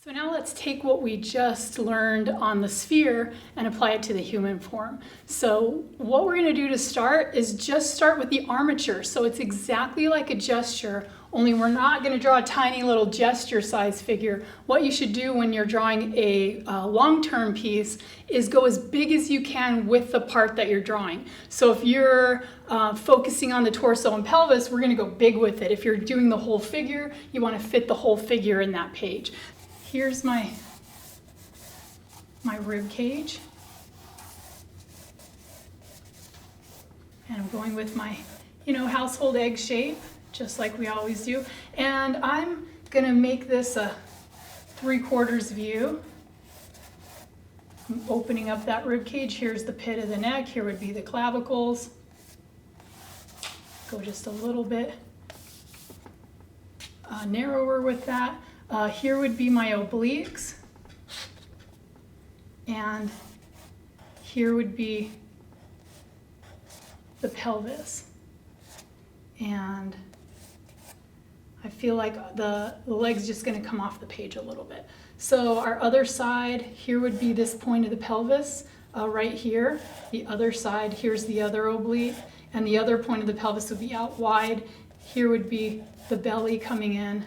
So now let's take what we just learned on the sphere and apply it to the human form. So what we're going to do to start is just start with the armature. So it's exactly like a gesture, only we're not going to draw a tiny little gesture size figure. What you should do when you're drawing a long-term piece is go as big as you can with the part that you're drawing. So if you're focusing on the torso and pelvis, we're going to go big with it. If you're doing the whole figure, you want to fit the whole figure in that page. Here's my rib cage, and I'm going with my, household egg shape, just like we always do. And I'm gonna make this a 3/4 view. I'm opening up that rib cage. Here's the pit of the neck. Here would be the clavicles. Go just a little bit narrower with that. Here would be my obliques, and here would be the pelvis. And I feel like the leg's just going to come off the page a little bit. So our other side, here would be this point of the pelvis right here. The other side, here's the other oblique, and the other point of the pelvis would be out wide. Here would be the belly coming in,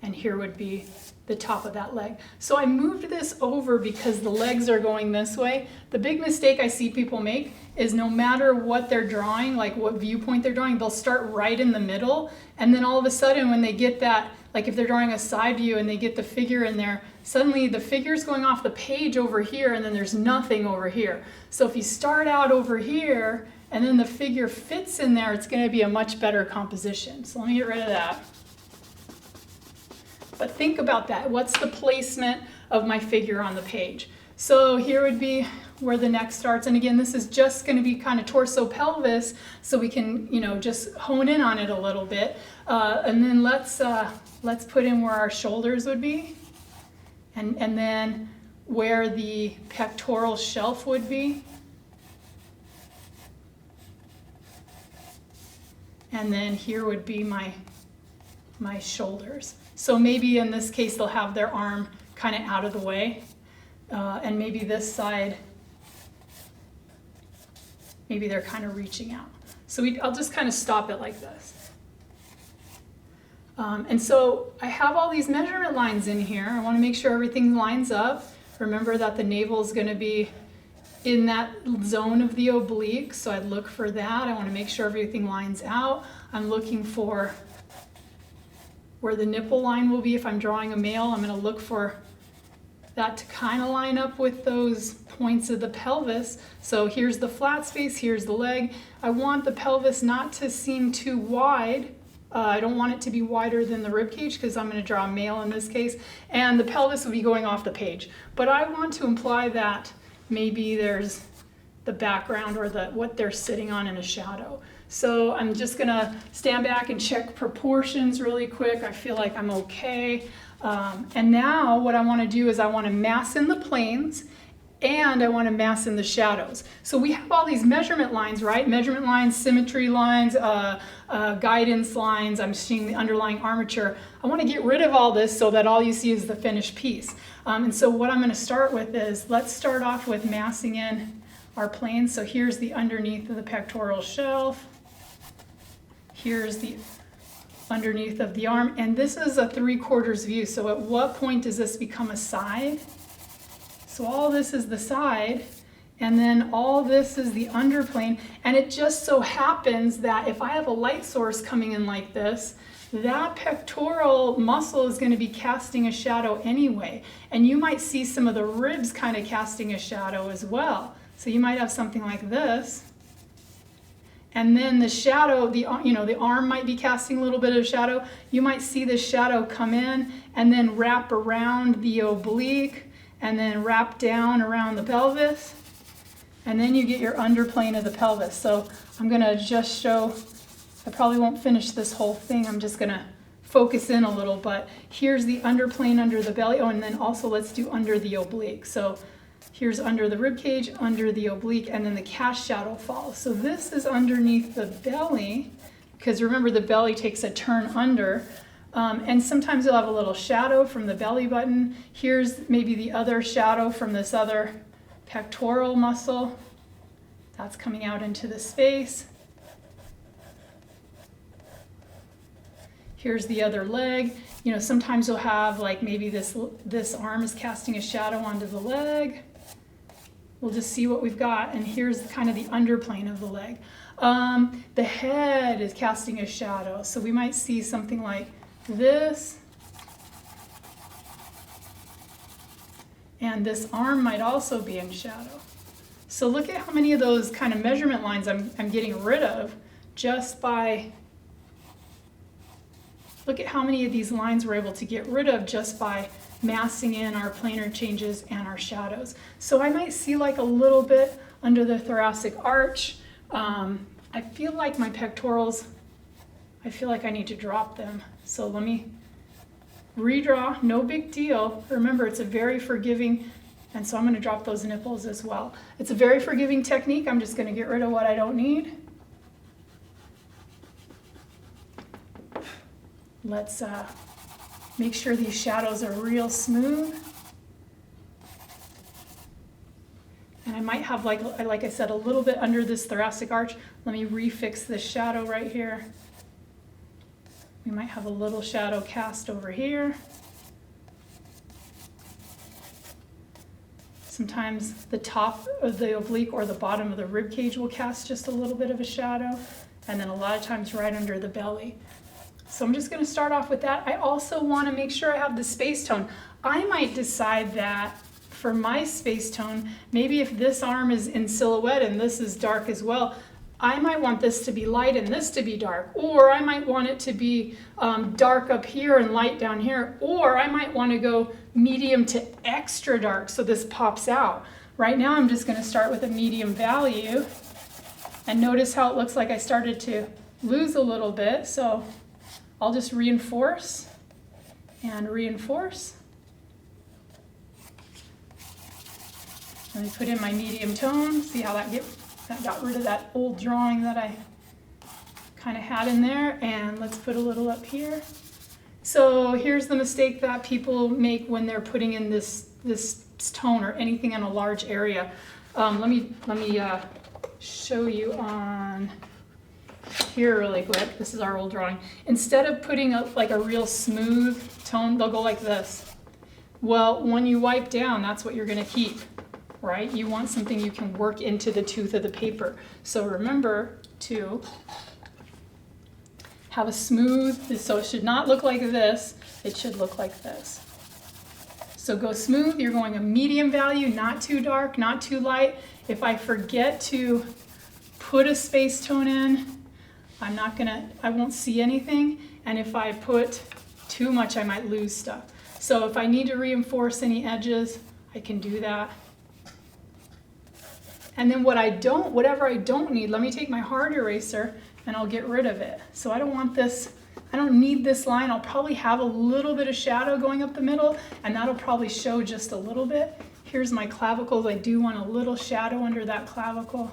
and here would be the top of that leg. So I moved this over because the legs are going this way. The big mistake I see people make is no matter what they're drawing, like what viewpoint they're drawing, they'll start right in the middle, and then all of a sudden when they get that, like if they're drawing a side view and they get the figure in there, suddenly the figure's going off the page over here and then there's nothing over here. So if you start out over here and then the figure fits in there, it's going to be a much better composition. So let me get rid of that. But think about that. What's the placement of my figure on the page? So here would be where the neck starts. And again, this is just going to be kind of torso pelvis, so we can, just hone in on it a little bit. And then let's put in where our shoulders would be, and then where the pectoral shelf would be. And then here would be my shoulders. So maybe in this case they'll have their arm kind of out of the way, and maybe this side, maybe they're kind of reaching out. So I'll just kind of stop it like this. And so I have all these measurement lines in here. I want to make sure everything lines up. Remember that the navel is going to be in that zone of the oblique, so I'd look for that. I want to make sure everything lines out. I'm looking for where the nipple line will be. If I'm drawing a male, I'm going to look for that to kind of line up with those points of the pelvis. So here's the flat space, here's the leg. I want the pelvis not to seem too wide. I don't want it to be wider than the rib cage because I'm going to draw a male in this case. And the pelvis will be going off the page. But I want to imply that maybe there's the background or what they're sitting on in a shadow. So I'm just going to stand back and check proportions really quick. I feel like I'm okay. And now what I want to do is I want to mass in the planes and I want to mass in the shadows. So we have all these measurement lines, right? Measurement lines, symmetry lines, guidance lines. I'm seeing the underlying armature. I want to get rid of all this so that all you see is the finished piece. And so what I'm going to start with is, let's start off with massing in our planes. So here's the underneath of the pectoral shelf. Here's the underneath of the arm, and this is a 3/4 view. So at what point does this become a side? So all this is the side, and then all this is the underplane. And it just so happens that if I have a light source coming in like this, that pectoral muscle is going to be casting a shadow anyway. And you might see some of the ribs kind of casting a shadow as well. So you might have something like this. And then the shadow, the arm might be casting a little bit of shadow. You might see the shadow come in and then wrap around the oblique and then wrap down around the pelvis. And then you get your underplane of the pelvis. So I'm going to just show, I probably won't finish this whole thing. I'm just going to focus in a little, but here's the underplane under the belly. Oh, and then also let's do under the oblique. So here's under the rib cage, under the oblique, and then the cast shadow falls. So this is underneath the belly, because remember the belly takes a turn under. And sometimes you'll have a little shadow from the belly button. Here's maybe the other shadow from this other pectoral muscle. That's coming out into the space. Here's the other leg. You know, sometimes you'll have like maybe this arm is casting a shadow onto the leg. We'll just see what we've got. And here's kind of the underplane of the leg. The head is casting a shadow. So we might see something like this. And this arm might also be in shadow. So look at how many of those kind of measurement lines I'm getting rid of just by, look at how many of these lines we're able to get rid of just by massing in our planar changes and our shadows. So I might see like a little bit under the thoracic arch. I feel like my pectorals, I feel like I need to drop them. So let me redraw, no big deal. Remember, it's a very forgiving, and so I'm going to drop those nipples as well. It's a very forgiving technique. I'm just going to get rid of what I don't need. Let's make sure these shadows are real smooth. And I might have, like I said, a little bit under this thoracic arch. Let me refix this shadow right here. We might have a little shadow cast over here. Sometimes the top of the oblique or the bottom of the rib cage will cast just a little bit of a shadow, and then a lot of times right under the belly. So I'm just going to start off with that. I also want to make sure I have the space tone. I might decide that for my space tone, maybe if this arm is in silhouette and this is dark as well, I might want this to be light and this to be dark, or I might want it to be dark up here and light down here, or I might want to go medium to extra dark so this pops out. Right now I'm just going to start with a medium value, and notice how it looks like I started to lose a little bit, so I'll just reinforce and reinforce. Let me put in my medium tone, see how that got rid of that old drawing that I kind of had in there, and let's put a little up here. So here's the mistake that people make when they're putting in this tone or anything in a large area. Let me show you on here really quick. This is our old drawing. Instead of putting like a real smooth tone, they'll go like this. Well, when you wipe down, that's what you're going to keep, right? You want something you can work into the tooth of the paper. So remember to have a smooth, so it should not look like this, it should look like this. So go smooth, you're going a medium value, not too dark, not too light. If I forget to put a space tone in, I won't see anything. And if I put too much, I might lose stuff. So if I need to reinforce any edges, I can do that. And then whatever I don't need, let me take my hard eraser and I'll get rid of it. So I don't want this, I don't need this line. I'll probably have a little bit of shadow going up the middle, and that'll probably show just a little bit. Here's my clavicles. I do want a little shadow under that clavicle.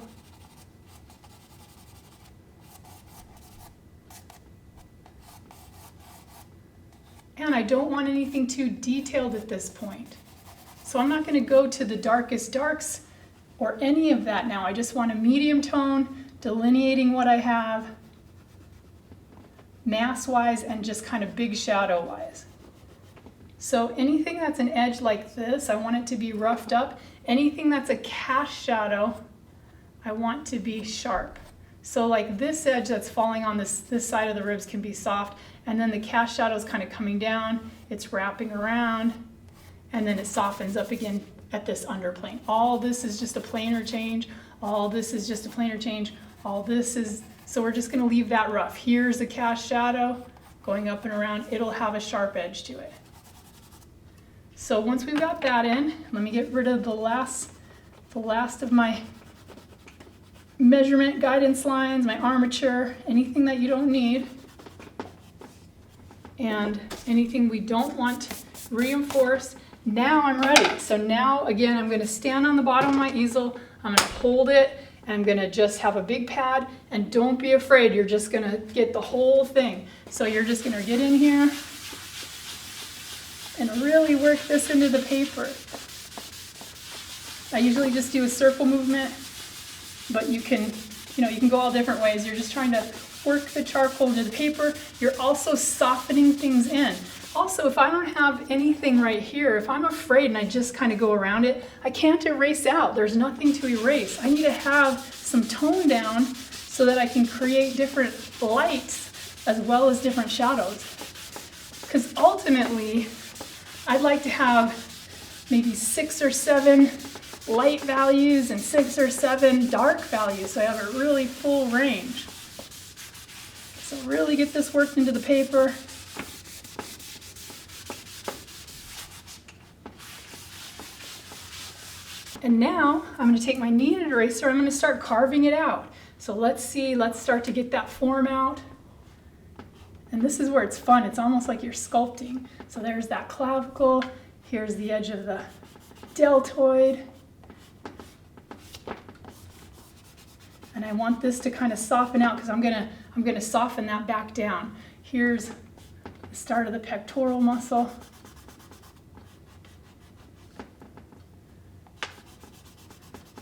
And I don't want anything too detailed at this point. So I'm not going to go to the darkest darks or any of that now. I just want a medium tone, delineating what I have, mass-wise and just kind of big shadow-wise. So anything that's an edge like this, I want it to be roughed up. Anything that's a cast shadow, I want to be sharp. So like this edge that's falling on this side of the ribs can be soft, and then the cast shadow is kind of coming down, it's wrapping around, and then it softens up again at this underplane. All this is just a planar change. All this is just a planar change. All this is, so we're just gonna leave that rough. Here's a cast shadow going up and around. It'll have a sharp edge to it. So once we've got that in, let me get rid of the last of my measurement guidance lines, my armature, anything that you don't need, and anything we don't want reinforced. Now I'm ready. So now, again, I'm going to stand on the bottom of my easel. I'm going to hold it, and I'm going to just have a big pad. And don't be afraid. You're just going to get the whole thing. So you're just going to get in here, and really work this into the paper. I usually just do a circle movement, but you can go all different ways. You're just trying to work the charcoal into the paper. You're also softening things in. Also, if I don't have anything right here, if I'm afraid and I just kind of go around it, I can't erase out. There's nothing to erase. I need to have some tone down so that I can create different lights as well as different shadows. Because ultimately, I'd like to have maybe 6 or 7 light values and 6 or 7 dark values, so I have a really full range. So really get this worked into the paper. And now I'm going to take my kneaded eraser, I'm going to start carving it out. So let's start to get that form out. And this is where it's fun. It's almost like you're sculpting. So there's that clavicle. Here's the edge of the deltoid. And I want this to kind of soften out because I'm gonna soften that back down. Here's the start of the pectoral muscle.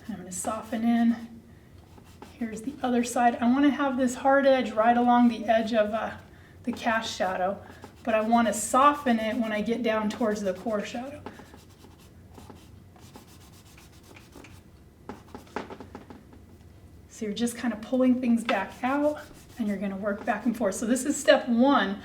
And I'm gonna soften in. Here's the other side. I want to have this hard edge right along the edge of the cast shadow, but I want to soften it when I get down towards the core shadow. So you're just kind of pulling things back out and you're going to work back and forth. So this is step 1.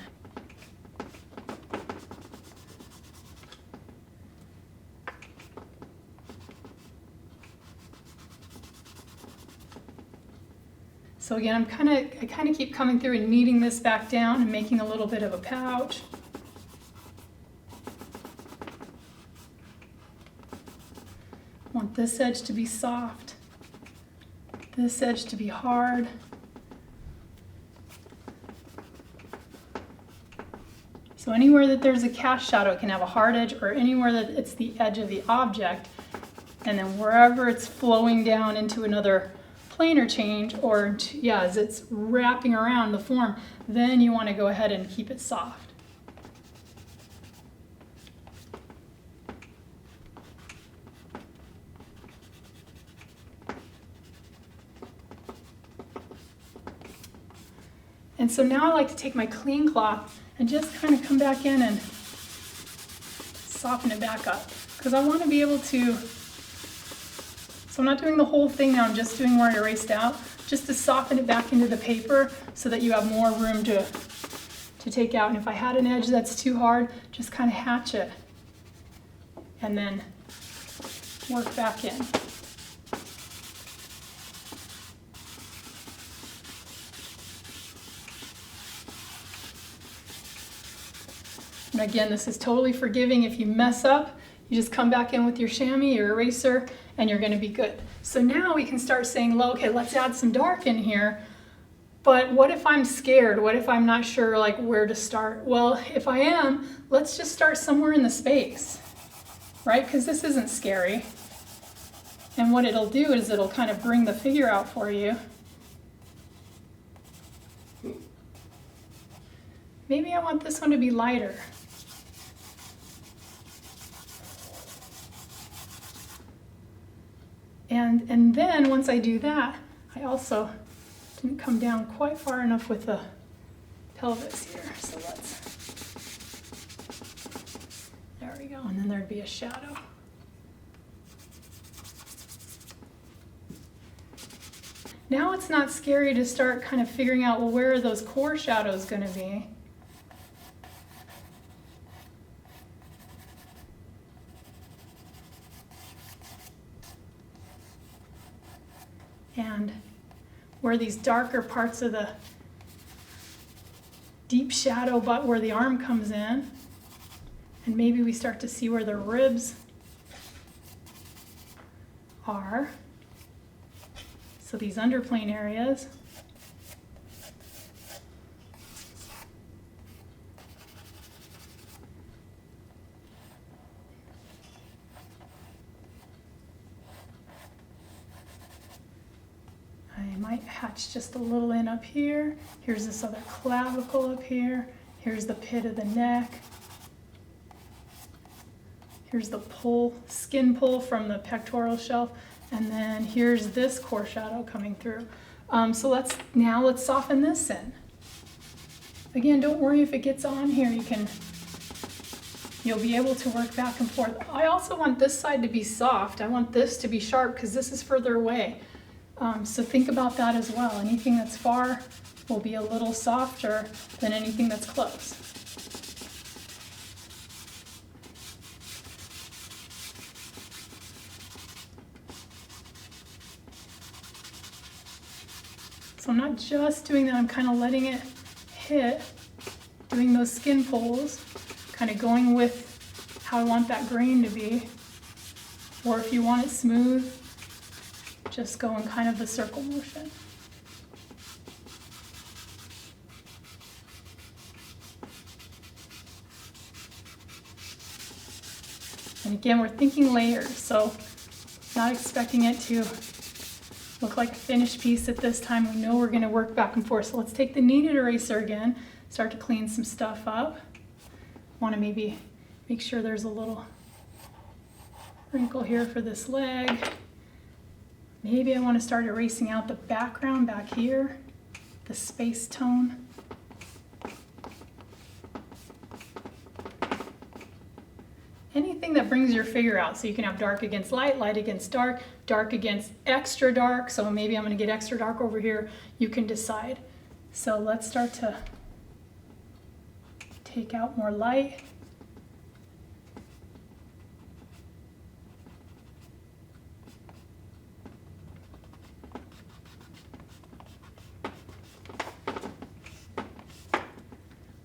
So again, I kind of keep coming through and kneading this back down and making a little bit of a pouch. I want this edge to be soft, this edge to be hard. So anywhere that there's a cast shadow, it can have a hard edge, or anywhere that it's the edge of the object, and then wherever it's flowing down into another planar change, or as it's wrapping around the form, then you want to go ahead and keep it soft. And so now I like to take my clean cloth and just kind of come back in and soften it back up, because I want to be able to. So I'm not doing the whole thing now, I'm just doing where I erased out, just to soften it back into the paper so that you have more room to take out. And if I had an edge that's too hard, just kind of hatch it and then work back in. And again, this is totally forgiving. If you mess up, you just come back in with your chamois, your eraser, and you're going to be good. So now we can start saying, well, okay, let's add some dark in here. But what if I'm scared? What if I'm not sure like where to start? Well, if I am, let's just start somewhere in the space, right? Because this isn't scary. And what it'll do is it'll kind of bring the figure out for you. Maybe I want this one to be lighter. And then once I do that, I also didn't come down quite far enough with the pelvis here. So there we go. And then there'd be a shadow. Now it's not scary to start kind of figuring out, well, where are those core shadows going to be? And where these darker parts of the deep shadow, but where the arm comes in, and maybe we start to see where the ribs are. So these underplane areas. I might hatch just a little in up here. Here's this other clavicle up here. Here's the pit of the neck. Here's the skin pull from the pectoral shelf, and then here's this core shadow coming through. So let's soften this in. Again, don't worry if it gets on here. You'll be able to work back and forth. I also want this side to be soft. I want this to be sharp because this is further away. So think about that as well. Anything that's far will be a little softer than anything that's close. So I'm not just doing that, I'm kind of letting it hit, doing those skin pulls, kind of going with how I want that grain to be. Or if you want it smooth, just go in kind of the circle motion. And again, we're thinking layers, so not expecting it to look like a finished piece at this time. We know we're going to work back and forth. So let's take the kneaded eraser again, start to clean some stuff up. Want to maybe make sure there's a little wrinkle here for this leg. Maybe I want to start erasing out the background back here, the space tone. Anything that brings your figure out, so you can have dark against light, light against dark, dark against extra dark. So maybe I'm going to get extra dark over here. You can decide. So let's start to take out more light.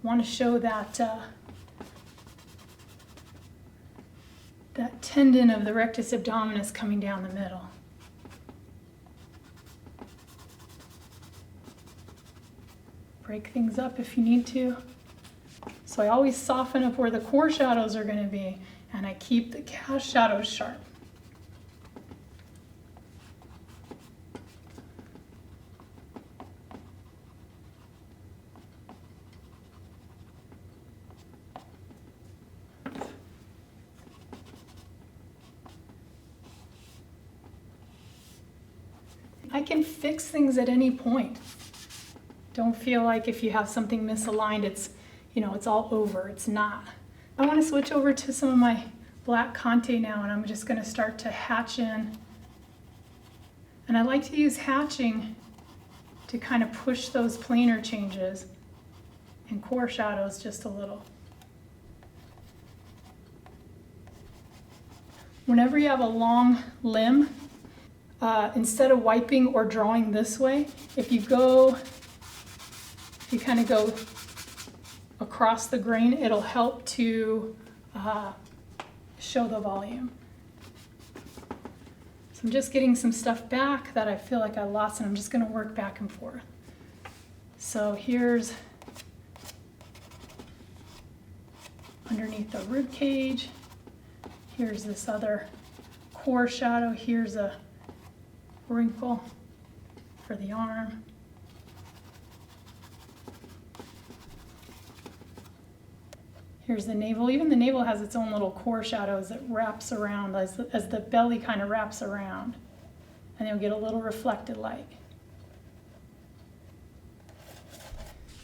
Want to show that that tendon of the rectus abdominis coming down the middle. Break things up if you need to. So I always soften up where the core shadows are going to be, and I keep the cast shadows sharp. I can fix things at any point. Don't feel like if you have something misaligned, it's all over. It's not. I want to switch over to some of my black Conte now, and I'm just going to start to hatch in. And I like to use hatching to kind of push those planar changes and core shadows just a little. Whenever you have a long limb, instead of wiping or drawing this way, if you kind of go across the grain, it'll help to show the volume. So I'm just getting some stuff back that I feel like I lost, and I'm just going to work back and forth. So here's underneath the rib cage. Here's this other core shadow. Here's a wrinkle for the arm. Here's the navel. Even the navel has its own little core shadows that wraps around as the belly kind of wraps around, and you'll get a little reflected light.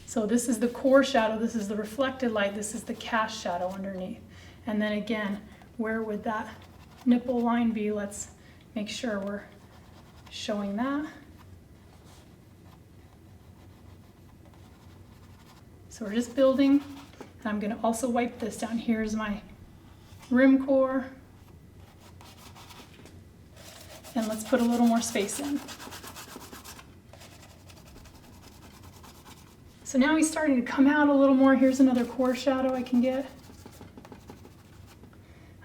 So this is the core shadow, this is the reflected light, this is the cast shadow underneath. And then again, where would that nipple line be? Let's make sure we're showing that. So we're just building. I'm going to also wipe this down. Here's my rim core. And let's put a little more space in. So now he's starting to come out a little more. Here's another core shadow I can get.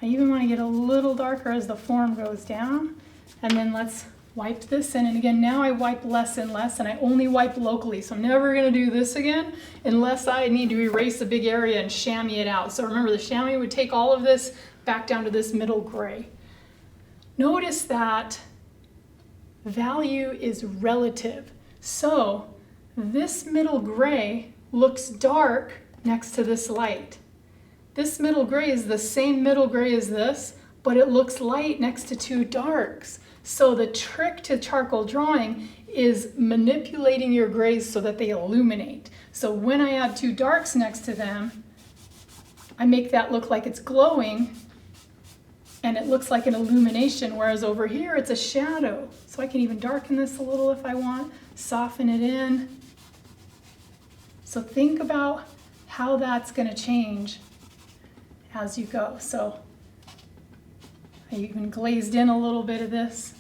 I even want to get a little darker as the form goes down. And then let's wipe this in. And again, now I wipe less and less, and I only wipe locally. So I'm never going to do this again unless I need to erase a big area and chamois it out. So remember, the chamois would take all of this back down to this middle gray. Notice that value is relative. So this middle gray looks dark next to this light. this middle gray is the same middle gray as this, but it looks light next to two darks. So the trick to charcoal drawing is manipulating your grays so that they illuminate. So when I add two darks next to them, I make that look like it's glowing and it looks like an illumination, whereas over here it's a shadow. So I can even darken this a little if I want, soften it in. So think about how that's going to change as you go. So I even glazed in a little bit of this.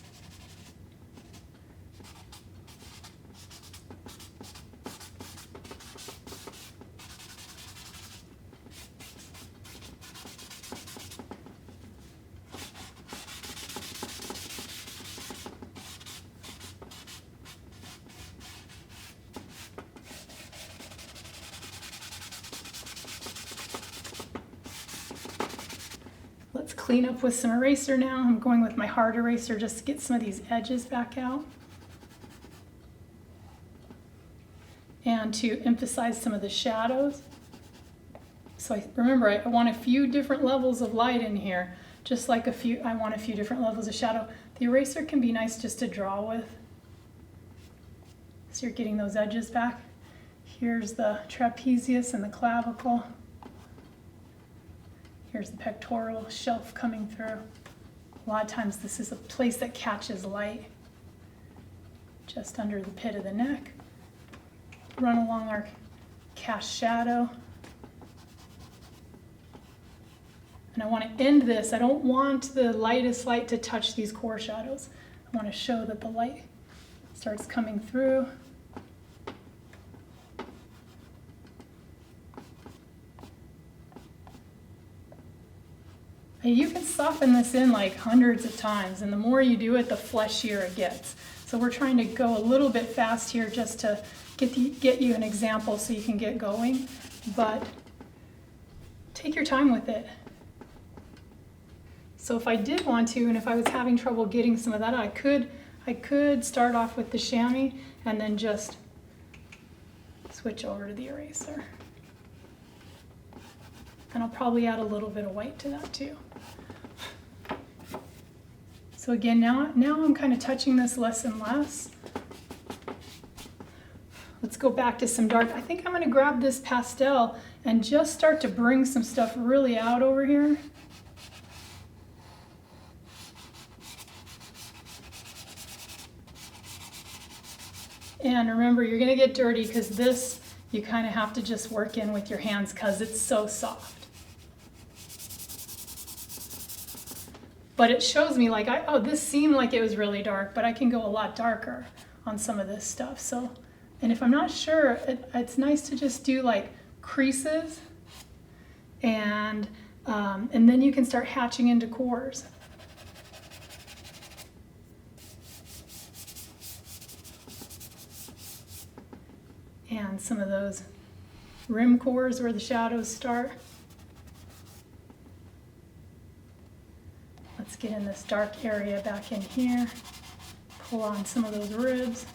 Let's clean up with some eraser now. I'm going with my hard eraser just to get some of these edges back out. And to emphasize some of the shadows. So remember, I want a few different levels of light in here, just like I want a few different levels of shadow. The eraser can be nice just to draw with. So you're getting those edges back. Here's the trapezius and the clavicle. Here's the pectoral shelf coming through. A lot of times this is a place that catches light. Just under the pit of the neck. Run along our cast shadow. And I want to end this. I don't want the lightest light to touch these core shadows. I want to show that the light starts coming through. And you can soften this in like hundreds of times, and the more you do it, the fleshier it gets. So we're trying to go a little bit fast here just to get you an example so you can get going, but take your time with it. So if I did want to, and if I was having trouble getting some of that, I could start off with the chamois and then just switch over to the eraser. And I'll probably add a little bit of white to that too. So again, now I'm kind of touching this less and less. Let's go back to some dark. I think I'm going to grab this pastel and just start to bring some stuff really out over here. And remember, you're going to get dirty because this you kind of have to just work in with your hands because it's so soft. But it shows me like, oh, this seemed like it was really dark, but I can go a lot darker on some of this stuff. So, and if I'm not sure, it's nice to just do like creases and then you can start hatching into cores. And some of those rim cores where the shadows start. Let's get in this dark area back in here. Pull on some of those ribs.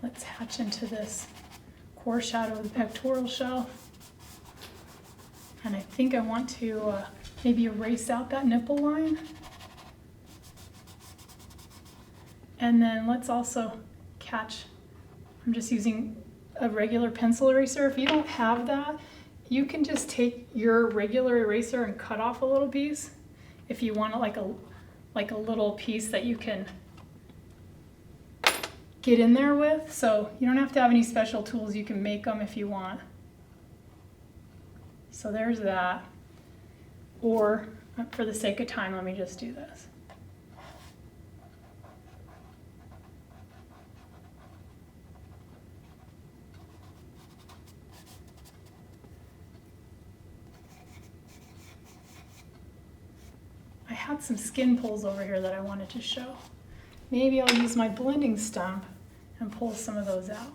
Let's hatch into this core shadow of the pectoral shelf. And I think I want to maybe erase out that nipple line. And then let's also catch, I'm just using a regular pencil eraser. If you don't have that, you can just take your regular eraser and cut off a little piece. If you want like a little piece that you can get in there with. So you don't have to have any special tools, you can make them if you want. So there's that. Or for the sake of time, let me just do this. I had some skin pulls over here that I wanted to show. Maybe I'll use my blending stump and pull some of those out.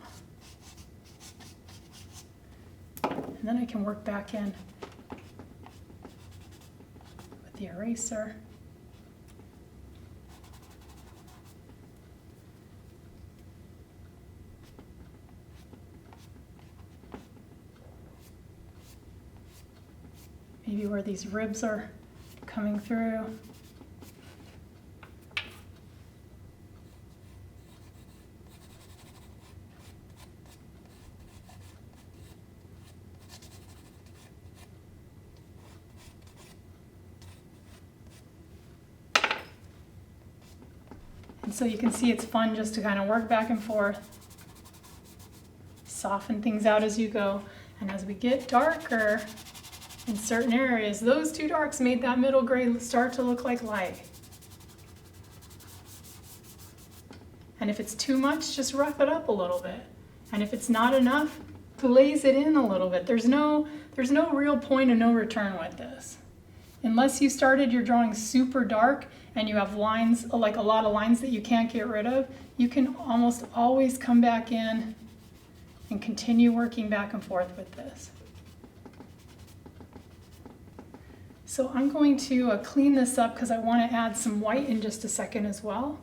And then I can work back in with the eraser. maybe where these ribs are coming through. And so you can see it's fun just to kind of work back and forth, soften things out as you go. And as we get darker in certain areas, those two darks made that middle gray start to look like light. And if it's too much, just rough it up a little bit. And if it's not enough, glaze it in a little bit. There's no real point of no return with this. Unless you started your drawing super dark and you have lines, like a lot of lines that you can't get rid of, you can almost always come back in and continue working back and forth with this. So I'm going to clean this up because I want to add some white in just a second as well.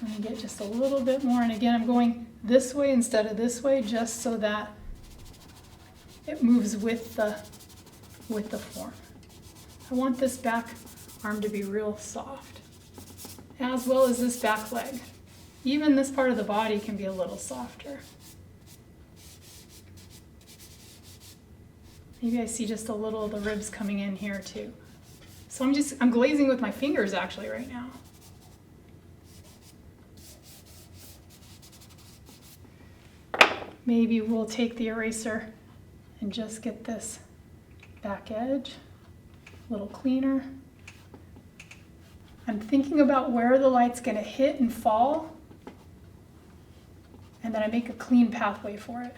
I'm going to get just a little bit more, and again I'm going this way instead of this way just so that it moves with the form. I want this back arm to be real soft, as well as this back leg. Even this part of the body can be a little softer. Maybe I see just a little of the ribs coming in here too. So I'm glazing with my fingers actually right now. Maybe we'll take the eraser and just get this back edge a little cleaner. I'm thinking about where the light's going to hit and fall, and then I make a clean pathway for it.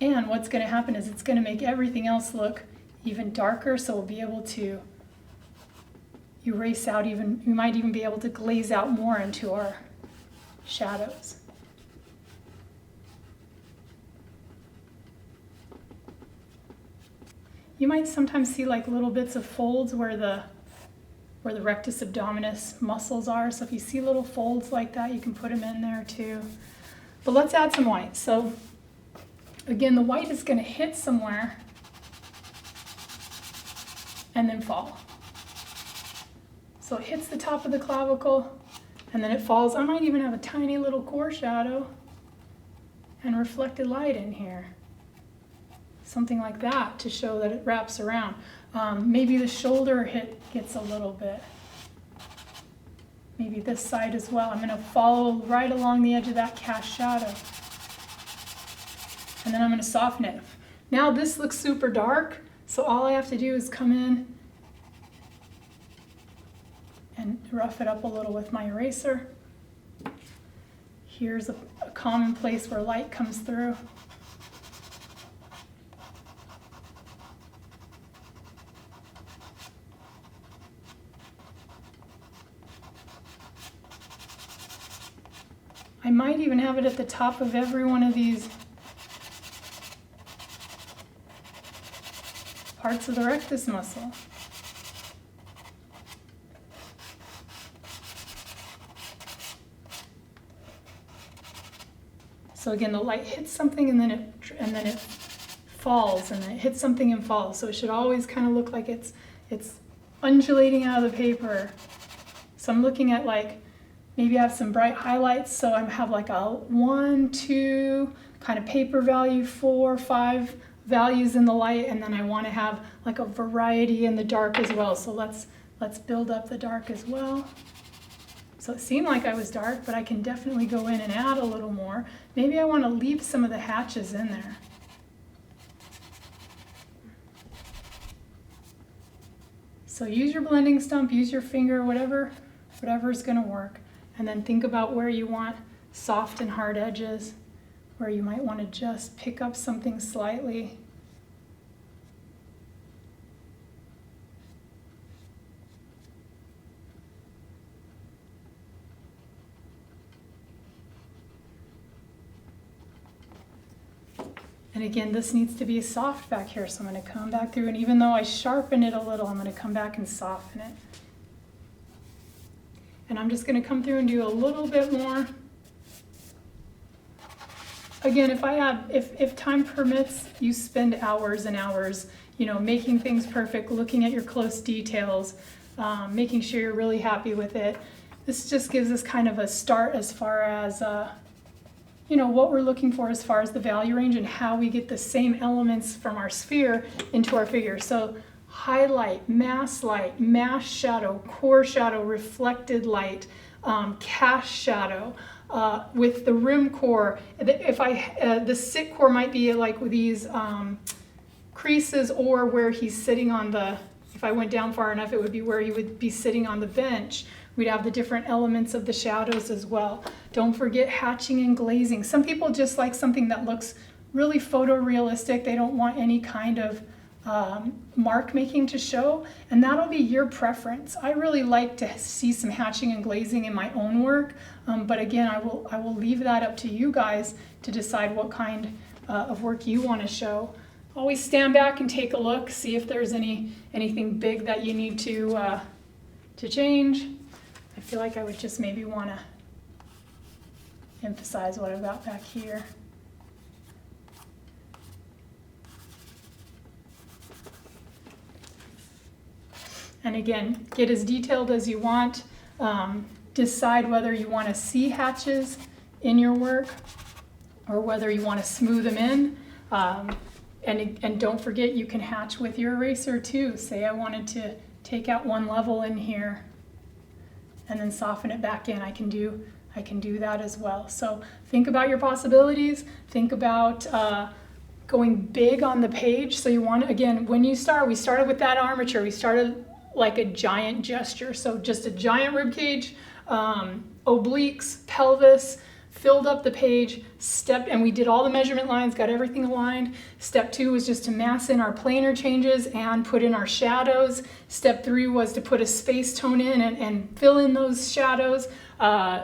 And what's going to happen is it's going to make everything else look even darker, so we'll be able to erase out we might even be able to glaze out more into our shadows. You might sometimes see like little bits of folds where the rectus abdominis muscles are. So if you see little folds like that, you can put them in there too. But let's add some white. So again, the white is going to hit somewhere and then fall. So it hits the top of the clavicle and then it falls. I might even have a tiny little core shadow and reflected light in here. Something like that to show that it wraps around. Maybe the shoulder gets a little bit. Maybe this side as well. I'm going to follow right along the edge of that cast shadow. And then I'm going to soften it. Now this looks super dark, so all I have to do is come in and rough it up a little with my eraser. Here's a common place where light comes through. I might even have it at the top of every one of these parts of the rectus muscle. So again, the light hits something and then it falls, and then it hits something and falls. So it should always kind of look like it's undulating out of the paper. So I'm looking at like, maybe I have some bright highlights, so I have like a 1, 2 kind of paper value, 4, 5 values in the light, and then I want to have like a variety in the dark as well. So let's build up the dark as well. So it seemed like I was dark, but I can definitely go in and add a little more. Maybe I want to leave some of the hatches in there. So use your blending stump, use your finger, whatever is going to work. And then think about where you want soft and hard edges, where you might want to just pick up something slightly. And again, this needs to be soft back here, so I'm going to come back through, and even though I sharpen it a little, I'm going to come back and soften it. And I'm just going to come through and do a little bit more again, if time permits, you spend hours and hours, you know, making things perfect, looking at your close details, making sure you're really happy with it. This just gives us kind of a start as far as, you know, what we're looking for as far as the value range and how we get the same elements from our sphere into our figure. So highlight, mass shadow, core shadow, reflected light, cast shadow, with the rim core. The sit core might be like with these creases, or where he's sitting on the, if I went down far enough, it would be where he would be sitting on the bench. We'd have the different elements of the shadows as well. Don't forget hatching and glazing. Some people just like something that looks really photorealistic. They don't want any kind of mark making to show, and that'll be your preference. I really like to see some hatching and glazing in my own work, but again, I will leave that up to you guys to decide what kind of work you want to show. Always stand back and take a look, see if there's anything big that you need to change. I feel like I would just maybe want to emphasize what I've got back here. And again, get as detailed as you want. Decide whether you want to see hatches in your work or whether you want to smooth them in. And don't forget, you can hatch with your eraser too. Say I wanted to take out one level in here and then soften it back in. I can do that as well. So think about your possibilities. Think about going big on the page. So you want, again, when you start, we started with that armature. We started like a giant gesture. So just a giant rib cage, obliques, pelvis, filled up the page, and we did all the measurement lines, got everything aligned. Step 2 was just to mass in our planar changes and put in our shadows. Step 3 was to put a space tone in and fill in those shadows.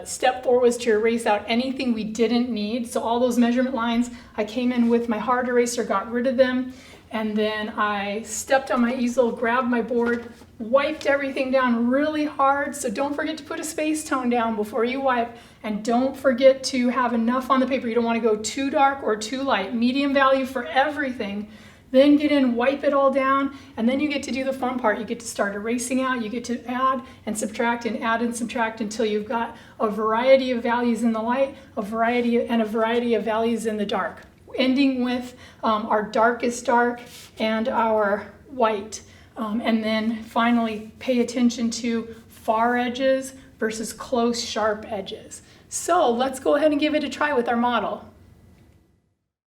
Step 4 was to erase out anything we didn't need. So all those measurement lines, I came in with my hard eraser, got rid of them. And then I stepped on my easel, grabbed my board, wiped everything down really hard. So don't forget to put a space tone down before you wipe. And don't forget to have enough on the paper. You don't want to go too dark or too light. Medium value for everything. Then get in, wipe it all down, and then you get to do the fun part. You get to start erasing out. You get to add and subtract until you've got a variety of values in the light, a variety of values in the dark. Ending with our darkest dark and our white. And then finally, pay attention to far edges versus close, sharp edges. So let's go ahead and give it a try with our model.